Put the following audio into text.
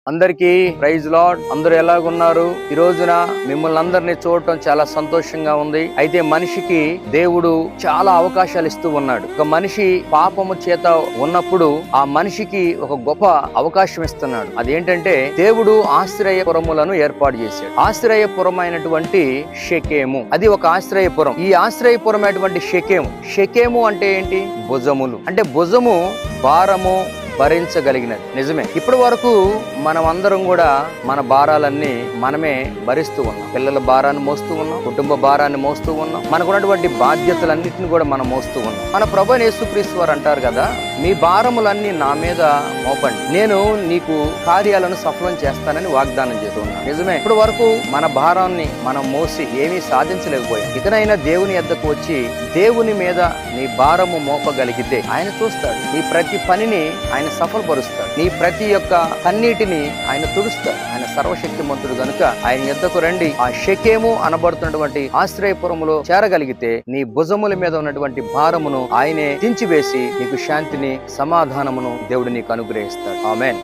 అందరికీ praise lord. అందరూ ఎలాగున్నారు? ఈ రోజున మిమ్మల్ని అందరినీ చూడటం చాలా సంతోషంగా ఉంది. అయితే మనిషికి దేవుడు చాలా అవకాశాలు ఇస్తూ ఉన్నాడు. ఒక మనిషి పాపము చేత ఉన్నప్పుడు ఆ మనిషికి ఒక గొప్ప అవకాశం ఇస్తున్నాడు. అదేంటంటే దేవుడు ఆశ్రయపురములను ఏర్పాటు చేశాడు. ఆశ్రయపురం అయినటువంటి షెకేము, అది ఒక ఆశ్రయపురం. ఈ ఆశ్రయపురం అయినటువంటి షెకేము అంటే ఏంటి? భుజములు. అంటే భుజము భారము భరించగలిగినది. నిజమే. ఇప్పటి వరకు మనం అందరం కూడా మన భారాలన్నీ మనమే భరిస్తూ ఉన్నాం. పిల్లల భారాన్ని మోస్తూ ఉన్నాం, కుటుంబ భారాన్ని మోస్తూ ఉన్నాం, మనకున్నటువంటి బాధ్యతలన్నింటిని కూడా మనం మోస్తూ ఉన్నాం. మన ప్రభువైన యేసుక్రీస్తు వారు అంటారు కదా, మీ భారములన్నీ నా మీద మోపండి, నేను నీకు కార్యాలను సఫలం చేస్తానని వాగ్దానం చేస్తున్నాను. నిజమే. ఇప్పటి వరకు మన భారాన్ని మనం మోసి ఏమీ సాధించలేకపోయాం. ఇకనైనా దేవుని యొద్దకు వచ్చి దేవుని మీద నీ భారము మోపగలిగితే ఆయన చూస్తాడు. నీ ప్రతి పనిని ఆయన సఫలపరుస్తాడు. నీ ప్రతి యొక్క కన్నీటిని ఆయన తుడుస్తాడు. ఆయన సర్వశక్తిమంతుడు గనుక ఆయన యొద్దకు రండి. ఆ షెకేము అనబడుతున్నటువంటి ఆశ్రయపురములో చేరగలిగితే నీ భుజముల మీద ఉన్నటువంటి భారమును ఆయనే దించివేసి నీకు శాంతిని, సమాధానమును దేవుడు నీకు అనుగ్రహిస్తాడు. ఆమేన్.